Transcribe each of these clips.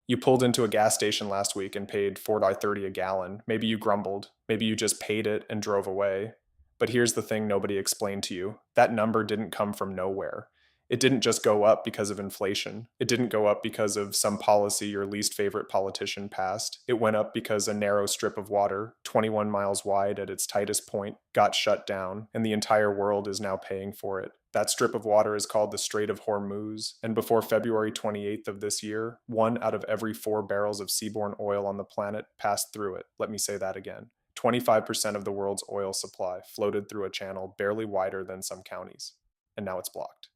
You pulled into a gas station last week and paid $4.30 a gallon. Maybe you grumbled. Maybe you just paid it and drove away. But here's the thing nobody explained to you. That number didn't come from nowhere. It didn't just go up because of inflation. It didn't go up because of some policy your least favorite politician passed. It went up because a narrow strip of water, 21 miles wide at its tightest point, got shut down, and the entire world is now paying for it. That strip of water is called the Strait of Hormuz, and before February 28th of this year, 1 out of every 4 barrels of seaborne oil on the planet passed through it. Let me say that again. 25% of the world's oil supply floated through a channel barely wider than some counties, and now it's blocked.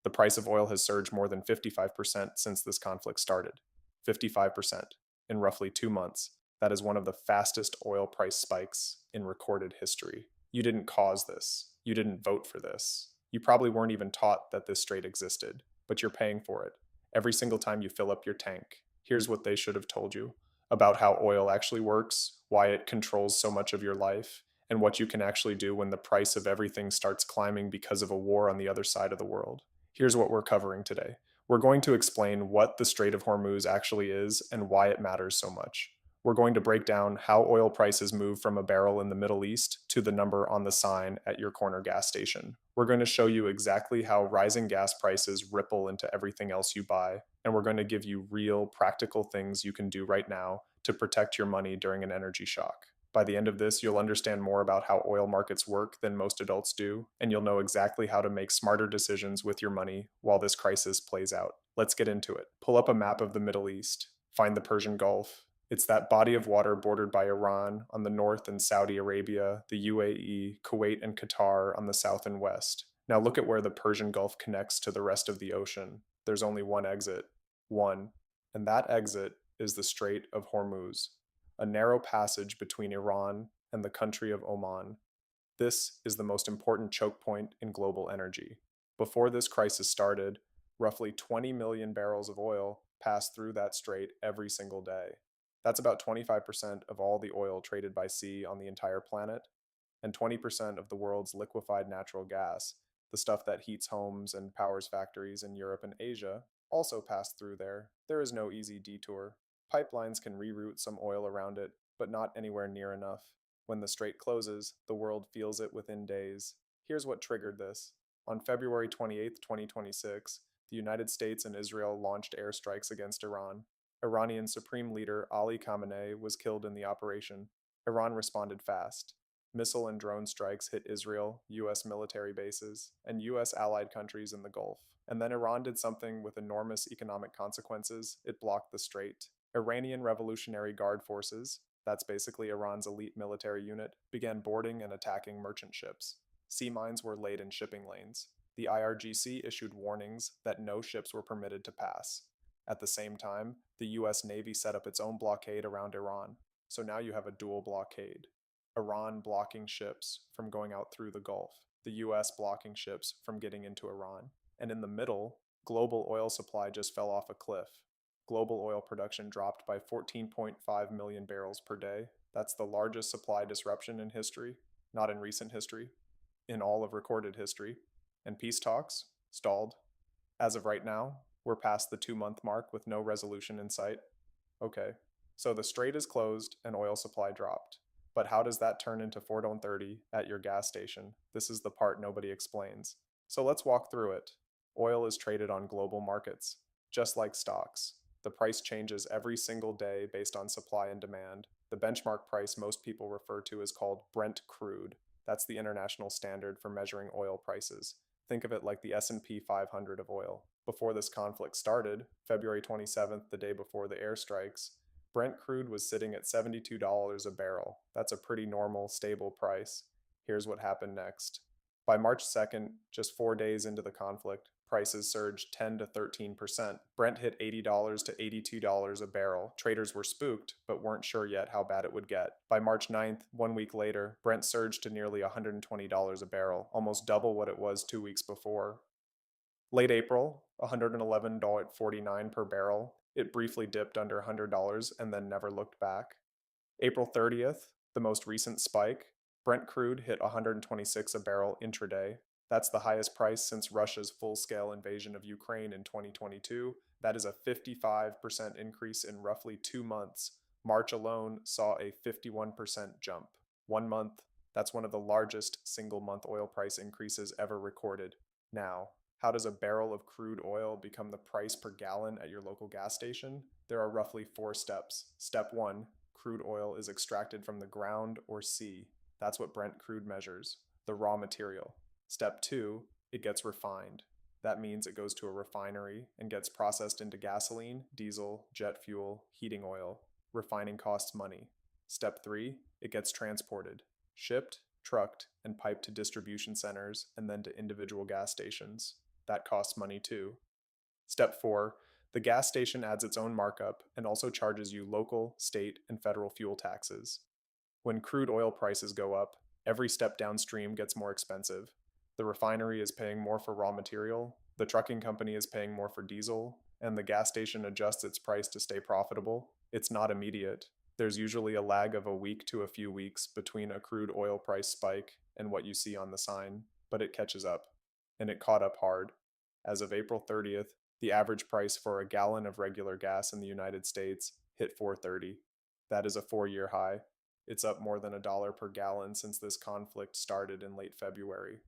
The price of oil has surged more than 55% since this conflict started. 55% in roughly 2 months. That is one of the fastest oil price spikes in recorded history. You didn't cause this. You didn't vote for this. You probably weren't even taught that this strait existed, but you're paying for it. Every single time you fill up your tank, here's what they should have told you about how oil actually works, why it controls so much of your life, and what you can actually do when the price of everything starts climbing because of a war on the other side of the world. Here's what we're covering today. We're going to explain what the Strait of Hormuz actually is and why it matters so much. We're going to break down how oil prices move from a barrel in the Middle East to the number on the sign at your corner gas station. We're going to show you exactly how rising gas prices ripple into everything else you buy, and we're going to give you real, practical things you can do right now to protect your money during an energy shock. By the end of this, you'll understand more about how oil markets work than most adults do, and you'll know exactly how to make smarter decisions with your money while this crisis plays out. Let's get into it. Pull up a map of the Middle East. Find the Persian Gulf. It's that body of water bordered by Iran on the north and Saudi Arabia, the UAE, Kuwait, and Qatar on the south and west. Now look at where the Persian Gulf connects to the rest of the ocean. There's only one exit. One. And that exit is the Strait of Hormuz, a narrow passage between Iran and the country of Oman. This is the most important choke point in global energy. Before this crisis started, roughly 20 million barrels of oil passed through that strait every single day. That's about 25% of all the oil traded by sea on the entire planet, and 20% of the world's liquefied natural gas, the stuff that heats homes and powers factories in Europe and Asia, also passed through there. There is no easy detour. Pipelines can reroute some oil around it, but not anywhere near enough. When the strait closes, the world feels it within days. Here's what triggered this. On February 28, 2026, the United States and Israel launched airstrikes against Iran. Iranian Supreme Leader Ali Khamenei was killed in the operation. Iran responded fast. Missile and drone strikes hit Israel, US military bases, and US allied countries in the Gulf. And then Iran did something with enormous economic consequences. It blocked the strait. Iranian Revolutionary Guard forces, that's basically Iran's elite military unit, began boarding and attacking merchant ships. Sea mines were laid in shipping lanes. The IRGC issued warnings that no ships were permitted to pass. At the same time, the US Navy set up its own blockade around Iran. So now you have a dual blockade. Iran blocking ships from going out through the Gulf, the US blocking ships from getting into Iran. And in the middle, global oil supply just fell off a cliff. Global oil production dropped by 14.5 million barrels per day. That's the largest supply disruption in history, not in recent history, in all of recorded history. And peace talks stalled. As of right now, we're past the 2 month mark with no resolution in sight. Okay, so the strait is closed and oil supply dropped. But how does that turn into 4.30 at your gas station? This is the part nobody explains. So let's walk through it. Oil is traded on global markets, just like stocks. The price changes every single day based on supply and demand. The benchmark price most people refer to is called Brent crude. That's the international standard for measuring oil prices. Think of it like the S&P 500 of oil. Before this conflict started, February 27th, the day before the airstrikes, Brent crude was sitting at $72 a barrel. That's a pretty normal, stable price. Here's what happened next. By March 2nd, just 4 days into the conflict, prices surged 10 to 13%. Brent hit $80 to $82 a barrel. Traders were spooked, but weren't sure yet how bad it would get. By March 9th, 1 week later, Brent surged to nearly $120 a barrel, almost double what it was 2 weeks before. Late April, $111.49 per barrel. It briefly dipped under $100 and then never looked back. April 30th, the most recent spike, Brent crude hit 126 a barrel intraday. That's the highest price since Russia's full-scale invasion of Ukraine in 2022, That is a 55% increase in roughly 2 months. March alone saw a 51% jump. 1 month, that's one of the largest single month oil price increases ever recorded. Now, how does a barrel of crude oil become the price per gallon at your local gas station? There are roughly 4 steps. Step 1, crude oil is extracted from the ground or sea. That's what Brent crude measures, the raw material. Step 2, it gets refined. That means it goes to a refinery and gets processed into gasoline, diesel, jet fuel, heating oil. Refining costs money. Step 3, it gets transported, shipped, trucked, and piped to distribution centers and then to individual gas stations. That costs money too. Step 4, the gas station adds its own markup and also charges you local, state, and federal fuel taxes. When crude oil prices go up, every step downstream gets more expensive. The refinery is paying more for raw material, the trucking company is paying more for diesel, and the gas station adjusts its price to stay profitable. It's not immediate. There's usually a lag of a week to a few weeks between a crude oil price spike and what you see on the sign, but it catches up. And it caught up hard. As of April 30th, the average price for a gallon of regular gas in the United States hit $4.30. That is a 4-year high. It's up more than $1 per gallon since this conflict started in late February.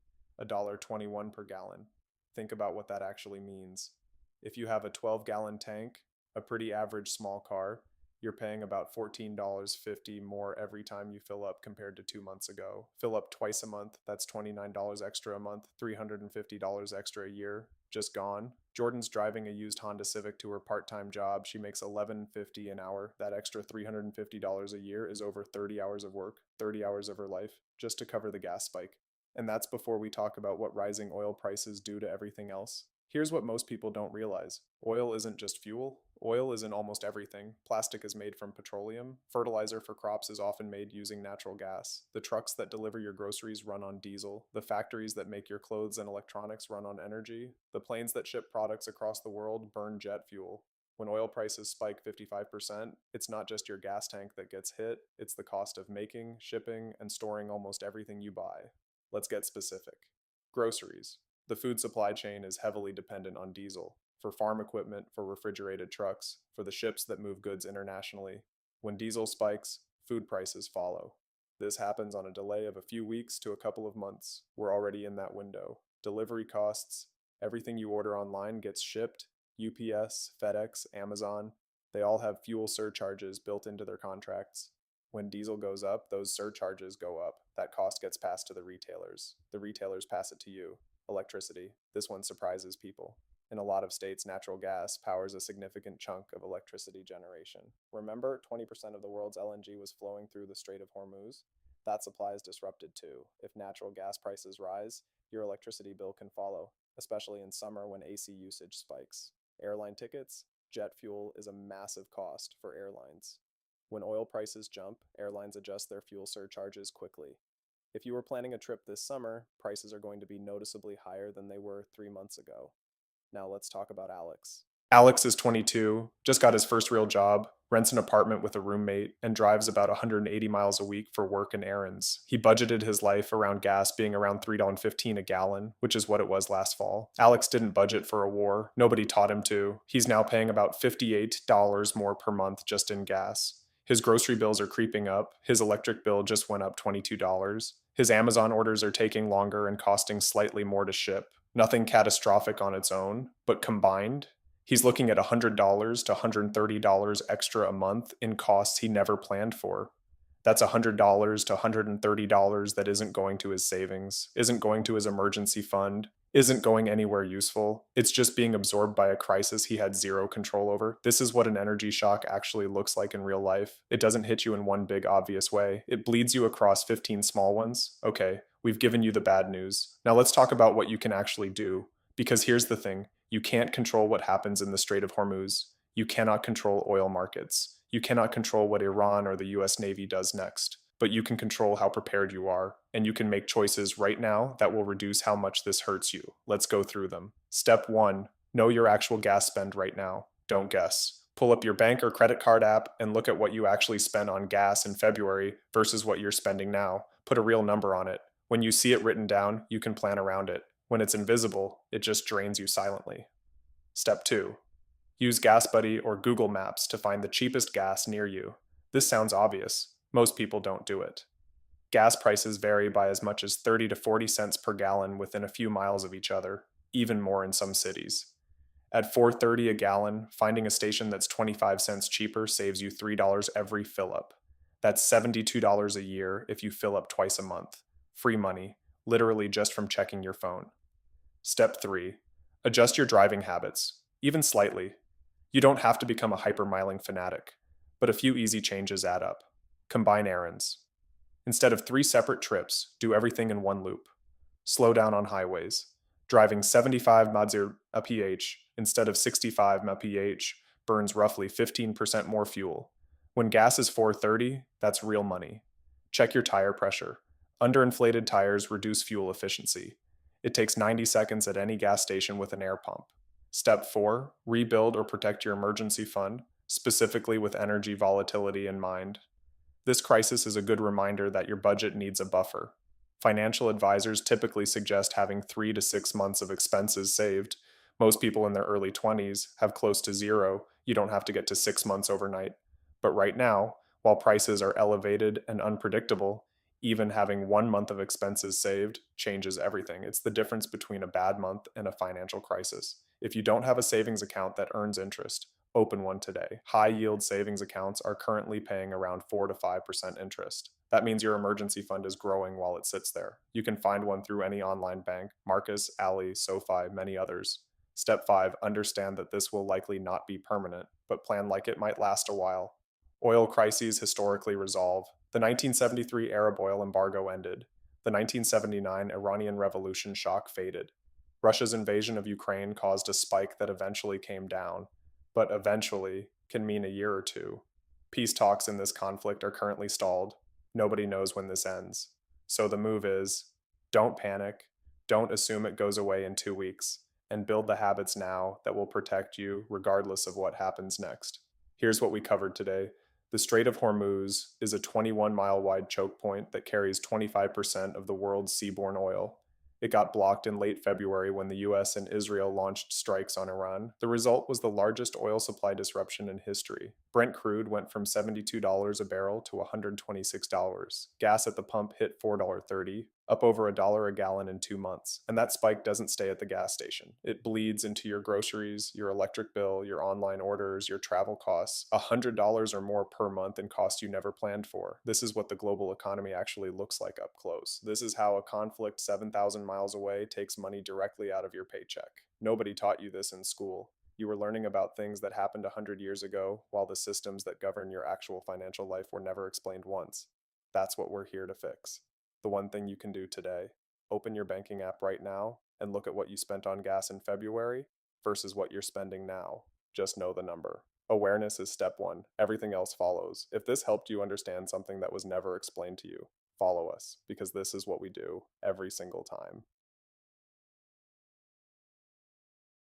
$1.21 per gallon. Think about what that actually means. If you have a 12-gallon tank, a pretty average small car, you're paying about $14.50 more every time you fill up compared to 2 months ago. Fill up twice a month, that's $29 extra a month, $350 extra a year, just gone. Jordan's driving a used Honda Civic to her part-time job. She makes $11.50 an hour. That extra $350 a year is over 30 hours of work, 30 hours of her life, just to cover the gas spike. And that's before we talk about what rising oil prices do to everything else. Here's what most people don't realize. Oil isn't just fuel. Oil is in almost everything. Plastic is made from petroleum. Fertilizer for crops is often made using natural gas. The trucks that deliver your groceries run on diesel. The factories that make your clothes and electronics run on energy. The planes that ship products across the world burn jet fuel. When oil prices spike 55%, it's not just your gas tank that gets hit, it's the cost of making, shipping, and storing almost everything you buy. Let's get specific. Groceries. The food supply chain is heavily dependent on diesel, for farm equipment, for refrigerated trucks, for the ships that move goods internationally. When diesel spikes, food prices follow. This happens on a delay of a few weeks to a couple of months. We're already in that window. Delivery costs, everything you order online gets shipped. UPS, FedEx, Amazon, they all have fuel surcharges built into their contracts. When diesel goes up, those surcharges go up. That cost gets passed to the retailers. The retailers pass it to you. Electricity. This one surprises people. In a lot of states, natural gas powers a significant chunk of electricity generation. Remember, 20% of the world's LNG was flowing through the Strait of Hormuz? That supply is disrupted too. If natural gas prices rise, your electricity bill can follow, especially in summer when AC usage spikes. Airline tickets, jet fuel is a massive cost for airlines. When oil prices jump, airlines adjust their fuel surcharges quickly. If you were planning a trip this summer, prices are going to be noticeably higher than they were 3 months ago. Now let's talk about Alex. Alex is 22, just got his first real job, rents an apartment with a roommate, and drives about 180 miles a week for work and errands. He budgeted his life around gas being around $3.15 a gallon, which is what it was last fall. Alex didn't budget for a war. Nobody taught him to. He's now paying about $58 more per month just in gas. His grocery bills are creeping up. His electric bill just went up $22. His Amazon orders are taking longer and costing slightly more to ship. Nothing catastrophic on its own, but combined, he's looking at $100 to $130 extra a month in costs he never planned for. That's $100 to $130 that isn't going to his savings, isn't going to his emergency fund, isn't going anywhere useful. It's just being absorbed by a crisis he had zero control over. This is what an energy shock actually looks like in real life. It doesn't hit you in one big obvious way. It bleeds you across 15 small ones. Okay, we've given you the bad news. Now let's talk about what you can actually do. Because here's the thing, you can't control what happens in the Strait of Hormuz. You cannot control oil markets. You cannot control what Iran or the US Navy does next. But you can control how prepared you are, and you can make choices right now that will reduce how much this hurts you. Let's go through them. Step 1, know your actual gas spend right now. Don't guess. Pull up your bank or credit card app and look at what you actually spent on gas in February versus what you're spending now. Put a real number on it. When you see it written down, you can plan around it. When it's invisible, it just drains you silently. Step 2, Use GasBuddy or Google Maps to find the cheapest gas near you. This sounds obvious. Most people don't do it. Gas prices vary by as much as 30 to 40 cents per gallon within a few miles of each other, even more in some cities. At 4.30 a gallon, finding a station that's 25 cents cheaper saves you $3 every fill up. That's $72 a year if you fill up twice a month. Free money, literally just from checking your phone. Step 3. Adjust your driving habits, even slightly. You don't have to become a hypermiling fanatic, but a few easy changes add up. Combine errands. Instead of 3 separate trips, do everything in one loop. Slow down on highways. Driving 75 mph instead of 65 mph burns roughly 15% more fuel. When gas is 4.30, that's real money. Check your tire pressure. Underinflated tires reduce fuel efficiency. It takes 90 seconds at any gas station with an air pump. Step 4. Rebuild or protect your emergency fund, specifically with energy volatility in mind. This crisis is a good reminder that your budget needs a buffer. Financial advisors typically suggest having 3 to 6 months of expenses saved. Most people in their early 20s have close to zero. You don't have to get to 6 months overnight. But right now, while prices are elevated and unpredictable, even having 1 month of expenses saved changes everything. It's the difference between a bad month and a financial crisis. If you don't have a savings account that earns interest, open one today. High-yield savings accounts are currently paying around 4 to 5% interest. That means your emergency fund is growing while it sits there. You can find one through any online bank, Marcus, Ally, SoFi, many others. Step 5, understand that this will likely not be permanent, but plan like it might last a while. Oil crises historically resolve. The 1973 Arab oil embargo ended. The 1979 Iranian Revolution shock faded. Russia's invasion of Ukraine caused a spike that eventually came down, but eventually can mean a year or two. Peace talks in this conflict are currently stalled. Nobody knows when this ends. So the move is, don't panic, don't assume it goes away in 2 weeks, and build the habits now that will protect you regardless of what happens next. Here's what we covered today. The Strait of Hormuz is a 21-mile wide choke point that carries 25% of the world's seaborne oil. It got blocked in late February when the US and Israel launched strikes on Iran. The result was the largest oil supply disruption in history. Brent crude went from $72 a barrel to $126. Gas at the pump hit $4.30, up over $1 a gallon in 2 months. And that spike doesn't stay at the gas station. It bleeds into your groceries, your electric bill, your online orders, your travel costs. $100 or more per month in costs you never planned for. This is what the global economy actually looks like up close. This is how a conflict 7,000 miles away takes money directly out of your paycheck. Nobody taught you this in school. You were learning about things that happened 100 years ago, while the systems that govern your actual financial life were never explained once. That's what we're here to fix. The one thing you can do today: open your banking app right now and look at what you spent on gas in February versus what you're spending now. Just know the number. Awareness is step 1. Everything else follows. If this helped you understand something that was never explained to you, follow us, because this is what we do every single time.